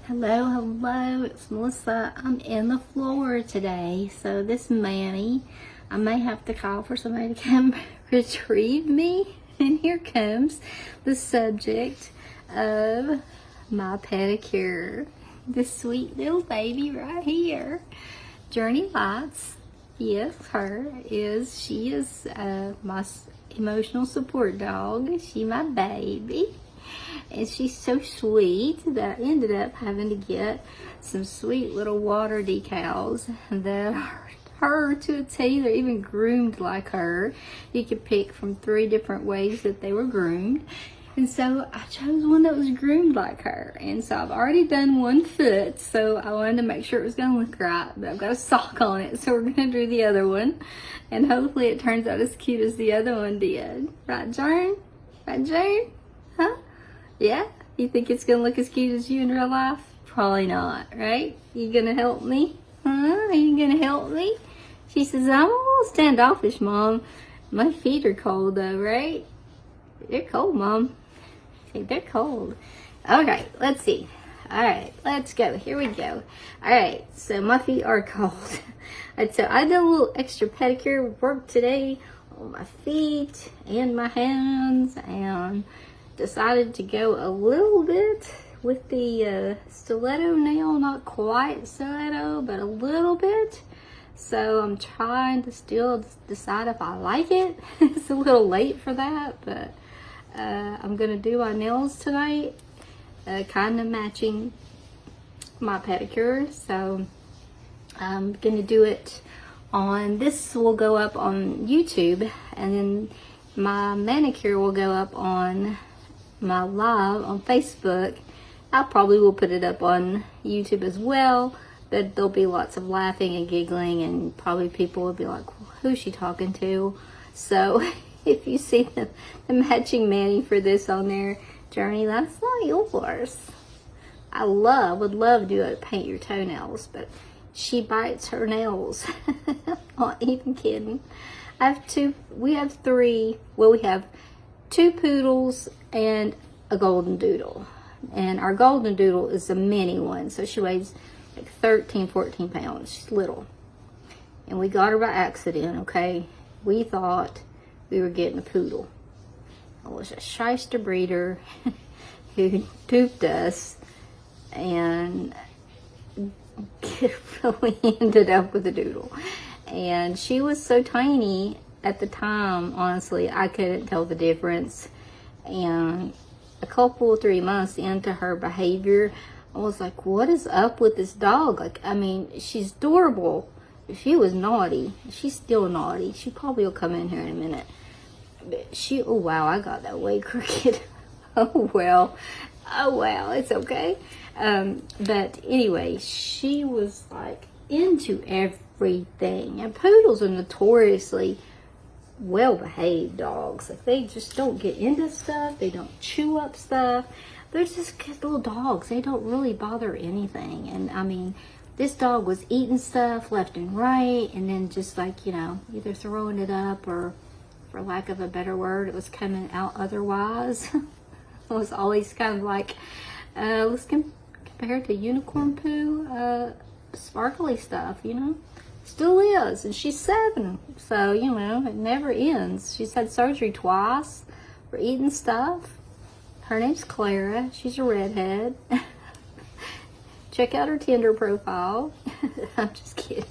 Hello, hello, it's Melissa. I'm in the floor today, so this Manny, I may have to call for somebody to come retrieve me. And here comes the subject of my pedicure. This sweet little baby right here. Journey Lights, yes, she is my emotional support dog. She my baby. And she's so sweet that I ended up having to get some sweet little water decals that are her to a T. They're even groomed like her. You could pick from 3 different ways that they were groomed. And so I chose one that was groomed like her. And so I've already done one foot, so I wanted to make sure it was going to look right. But I've got a sock on it, so we're going to do the other one. And hopefully it turns out as cute as the other one did. Right, Jern? Right, Jern? Huh? Yeah? You think it's gonna look as cute as you in real life? Probably not, right? You gonna help me? Huh? Are you gonna help me? She says, I'm a little standoffish, Mom. My feet are cold though, right? They're cold, Mom. See, they're cold. Okay, let's see. Alright, let's go. Here we go. Alright, so my feet are cold. And so I did a little extra pedicure work today on my feet and my hands, and decided to go a little bit with the stiletto nail, not quite stiletto, but a little bit. So I'm trying to still decide if I like it. It's a little late for that, but I'm gonna do my nails tonight, kind of matching my pedicure. So I'm gonna do it on, this will go up on YouTube, and then my manicure will go up on my live on Facebook. I probably will put it up on YouTube as well, but there'll be lots of laughing and giggling, and probably people will be like, who's she talking to? So if you see the matching Manny for this on there, Journey, that's not yours. I would love to paint your toenails, but she bites her nails. Not even kidding. We have 3 poodles and a golden doodle. And our golden doodle is a mini one, so she weighs like 13-14 pounds. She's little. And we got her by accident, okay? We thought we were getting a poodle. It was a shyster breeder who duped us, and we ended up with a doodle. And she was so tiny at the time, honestly, I couldn't tell the difference. And a couple, 3 months into her behavior, I was like, what is up with this dog? Like, I mean, she's adorable. She was naughty. She's still naughty. She probably will come in here in a minute. But oh wow, I got that way crooked. Oh well, it's okay. But anyway, she was like into everything. And poodles are notoriously well-behaved dogs. Like, they just don't get into stuff. They don't chew up stuff. They're just good little dogs. They don't really bother anything. And I mean, this dog was eating stuff left and right, and then just like, you know, either throwing it up, or for lack of a better word, it was coming out otherwise. It was always kind of like, let's compare it to unicorn poo, sparkly stuff, you know. Still is, and she's 7, so you know, it never ends. She's had surgery twice for eating stuff. Her name's Clara. She's a redhead. Check out her Tinder profile. I'm just kidding.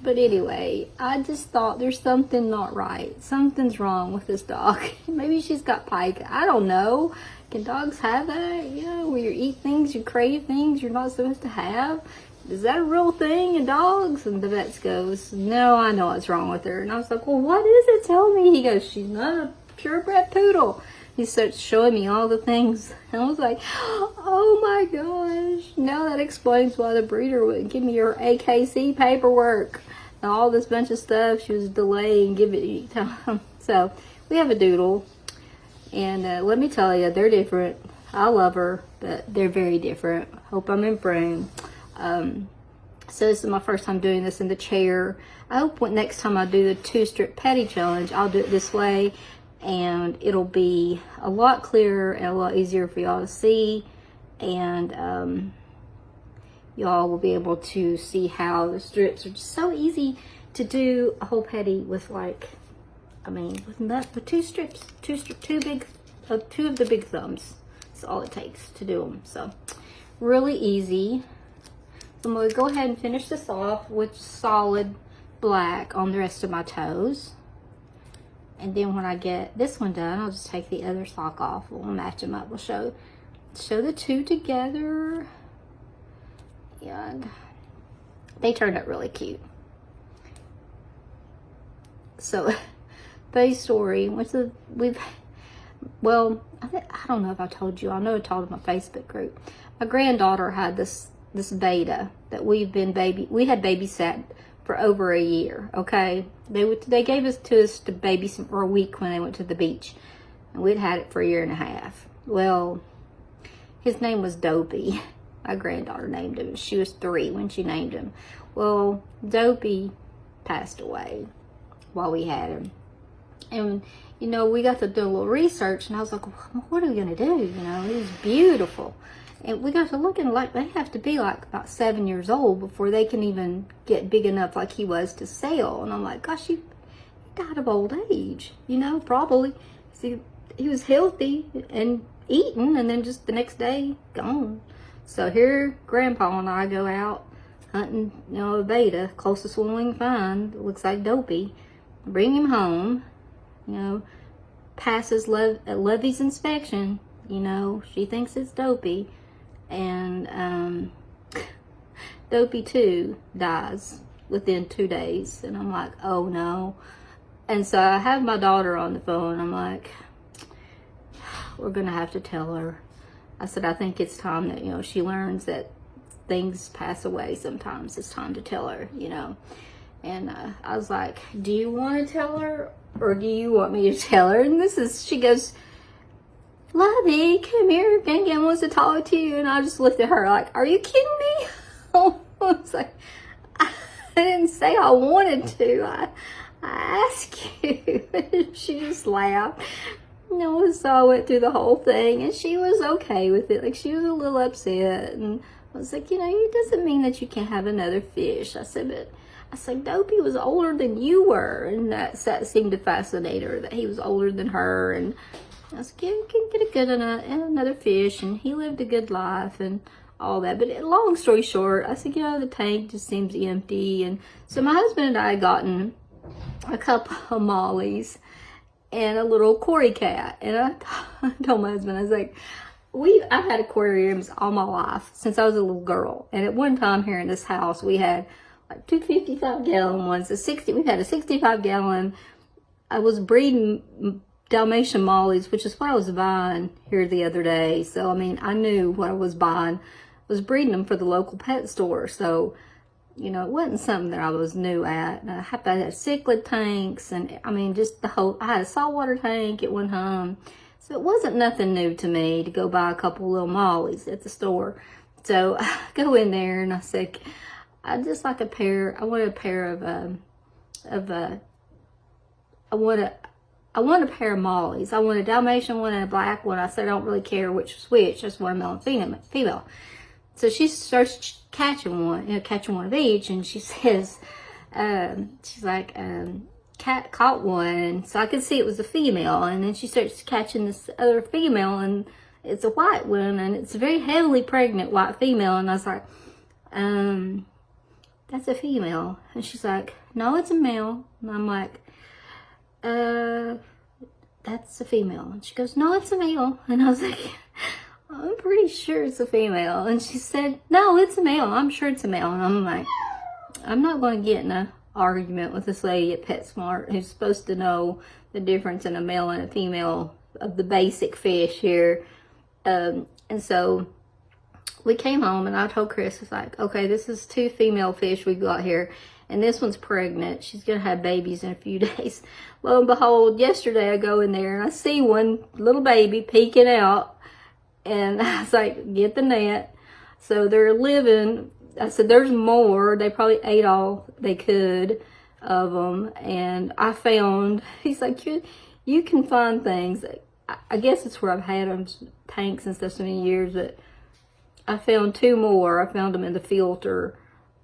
But anyway, I just thought there's something not right. Something's wrong with this dog. Maybe she's got pica. I don't know. Can dogs have that? You know, where you eat things, you crave things you're not supposed to have? Is that a real thing in dogs? And the vet goes, no, I know what's wrong with her. And I was like, well, what is it? Tell me. He goes, she's not a purebred poodle. He starts showing me all the things. And I was like, oh my gosh. Now that explains why the breeder wouldn't give me her AKC paperwork and all this bunch of stuff she was delaying giving me. So we have a doodle. And let me tell you, they're different. I love her, but they're very different. Hope I'm in frame. So this is my first time doing this in the chair. I hope next time I do the 2-strip pedi challenge, I'll do it this way, and it'll be a lot clearer and a lot easier for y'all to see. And y'all will be able to see how the strips are just so easy to do a whole petty with, like, I mean, with two strips, two of the big thumbs. That's all it takes to do them. So really easy. So I'm going to go ahead and finish this off with solid black on the rest of my toes. And then when I get this one done, I'll just take the other sock off. We'll match them up. We'll show the two together. And they turned out really cute. So, funny story. Well, I don't know if I told you. I know I told in my Facebook group. My granddaughter had this beta that we had babysat for over a year. Okay, they gave us to babysit for a week when they went to the beach, and we'd had it for a year and a half. Well, his name was Dopey. My granddaughter named him. She was 3 when she named him. Well, Dopey passed away while we had him, and you know, we got to do a little research, and I was like, well, what are we gonna do? You know, he was beautiful. And we got to looking, like, they have to be like about 7 years old before they can even get big enough like he was to sell. And I'm like, gosh, he died of old age, you know, probably. See, he was healthy and eating, and then just the next day, gone. So here, Grandpa and I go out hunting, you know, a beta, closest one we can find. It looks like Dopey. Bring him home, you know, passes Lovey's inspection. You know, she thinks it's Dopey. And Dopey 2 dies within 2 days. And I'm like, oh no. And so I have my daughter on the phone. I'm like, we're gonna have to tell her. I said, I think it's time that, you know, she learns that things pass away sometimes. It's time to tell her, you know. And I was like, do you want to tell her, or do you want me to tell her? And she goes, Lovey, come here, Gang wants to talk to you. And I just looked at her like, are you kidding me? I was like, I didn't say I wanted to. I asked you. She just laughed. You know, so I went through the whole thing, and she was okay with it. Like, she was a little upset, and I was like, you know, it doesn't mean that you can't have another fish. I said, Dopey was older than you were, and that seemed to fascinate her, that he was older than her. And I was like, yeah, you can get a good another fish, and he lived a good life and all that. But long story short, I said, you know, the tank just seems empty. And so my husband and I had gotten a couple of mollies and a little Cory cat. And I told my husband, I was like, I've had aquariums all my life since I was a little girl. And at one time here in this house, we had like 2 55-gallon ones. We had a 65-gallon. I was breeding Dalmatian mollies, which is what I was buying here the other day. So, I mean, I knew what I was buying. I was breeding them for the local pet store. So, you know, it wasn't something that I was new at. And I had cichlid tanks, and I mean, just I had a saltwater tank at one time. So it wasn't nothing new to me to go buy a couple little mollies at the store. So I go in there and I said, I wanted a pair of mollies. I want a Dalmatian one and a black one. I said, I don't really care which is which. I just want a male and female. So she starts catching one of each, and she says, she's like, Cat caught one, so I could see it was a female, and then she starts catching this other female, and it's a white one, and it's a very heavily pregnant white female. And I was like, that's a female. And she's like, no, it's a male. And I'm like, that's a female. And she goes, no, it's a male. And I was like, I'm pretty sure it's a female. And she said, no, it's a male. I'm sure it's a male. And I'm like, I'm not going to get in a argument with this lady at PetSmart who's supposed to know the difference in a male and a female of the basic fish here. And so we came home, and I told Chris, it's like, okay, this is 2 female fish we got here, and this one's pregnant. She's gonna have babies in a few days. Lo and behold, yesterday I go in there and I see one little baby peeking out, and I was like, get the net. So they're living. I said, there's more. They probably ate all they could of them. And I found, he's like, you can find things. I guess it's where I've had them, tanks and stuff, so many years, but I found 2 more. I found them in the filter,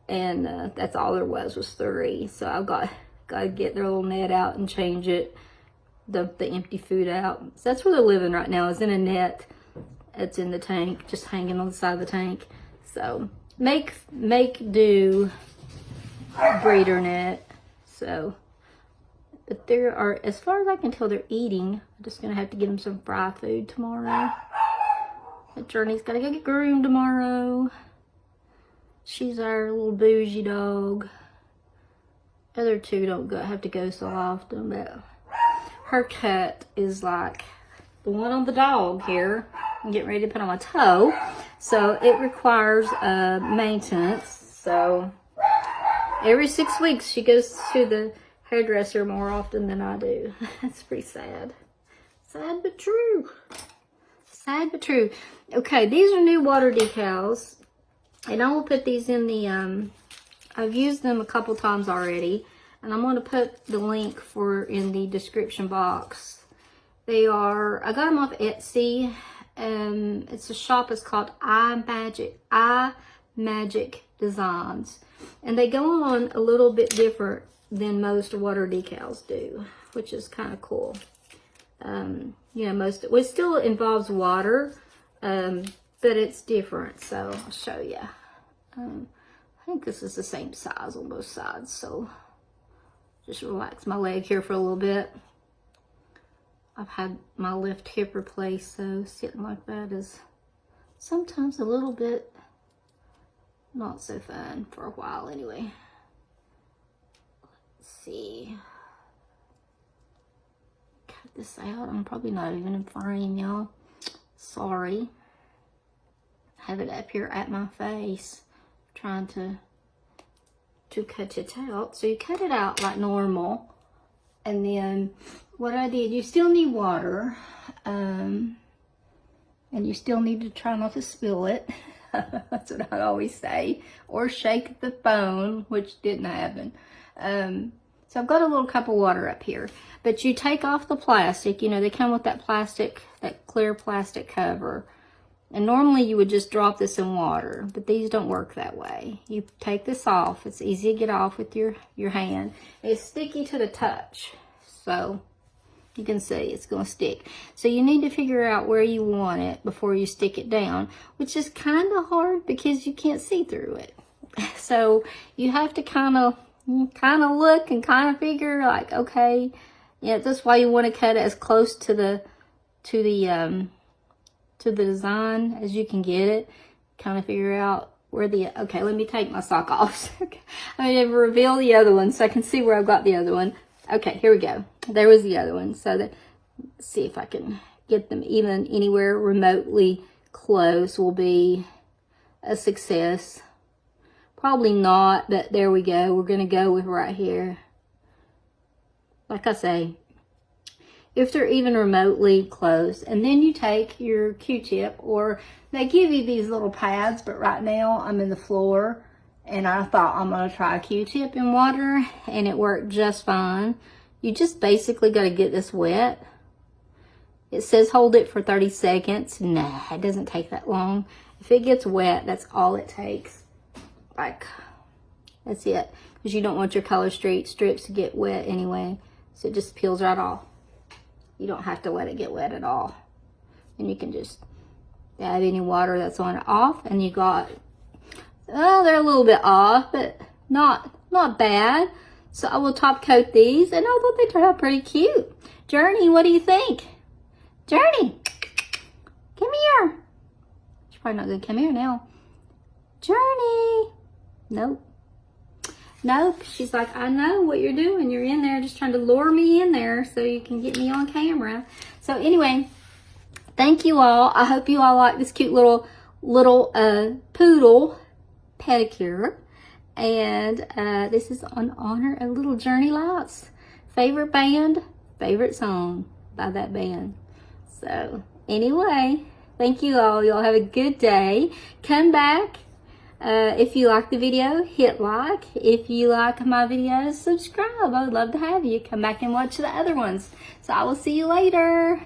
and that's all there was 3. So I've got to get their little net out and change it, dump the empty food out. So that's where they're living right now, is in a net. It's in the tank, just hanging on the side of the tank. So make do breeder net. So, but there are, as far as I can tell, they're eating. I'm just gonna have to give them some fry food tomorrow. But Journey's gotta go get groomed tomorrow. She's our little bougie dog. Other 2 don't have to go so often, but her cut is like the one on the dog here. I'm getting ready to put on my toe, so it requires maintenance. So every 6 weeks she goes to the hairdresser more often than I do. That's pretty sad. Sad but true. Sad but true. Okay, these are new water decals, and I will put these in the I've used them a couple times already, and I'm going to put the link in the description box. They are, I got them off Etsy. It's a shop, it's called iMagic Designs, and they go on a little bit different than most water decals do, which is kind of cool. You know, it still involves water, but it's different. So I'll show you. I think this is the same size on both sides, so just relax my leg here for a little bit. I've had my left hip replaced, so sitting like that is sometimes a little bit not so fun for a while anyway. Let's see. Cut this out. I'm probably not even in frame, y'all. Sorry. Have it up here at my face, trying to cut it out. So you cut it out like normal, and then what I did, you still need water, and you still need to try not to spill it. That's what I always say, or shake the phone, which didn't happen. So I've got a little cup of water up here, but you take off the plastic. You know, they come with that plastic, that clear plastic cover. And normally you would just drop this in water, but these don't work that way. You take this off. It's easy to get off with your hand. It's sticky to the touch, so you can see it's going to stick. So you need to figure out where you want it before you stick it down, which is kind of hard because you can't see through it. So you have to kind of look and kind of figure, like, okay, yeah, that's why you want to cut it as close to the design as you can get it. Kind of figure out where okay, let me take my sock off. I mean, reveal the other one so I can see where I've got the other one. Okay, here we go. There was the other one. So let's see if I can get them even anywhere remotely close will be a success. Probably not, but there we go. We're going to go with right here. Like I say, if they're even remotely close, and then you take your Q-tip, or they give you these little pads, but right now I'm in the floor, and I thought I'm going to try a Q-tip in water, and it worked just fine. You just basically got to get this wet. It says hold it for 30 seconds. Nah, it doesn't take that long. If it gets wet, that's all it takes. Like, that's it. Because you don't want your color strips to get wet anyway. So it just peels right off. You don't have to let it get wet at all. And you can just dab any water that's on it off. And you got, oh, they're a little bit off, but not bad. So I will top coat these, and I thought they turned out pretty cute. Journey, what do you think? Journey, come here. She's probably not gonna come here now. Journey, nope. Nope, she's like, I know what you're doing. You're in there just trying to lure me in there so you can get me on camera. So anyway, thank you all. I hope you all like this cute little poodle pedicure. And this is in honor of Little Journey Lights. Favorite band, favorite song by that band. So anyway, thank you all. Y'all have a good day. Come back. If you like the video, hit like. If you like my videos, subscribe. I would love to have you. Come back and watch the other ones. So I will see you later.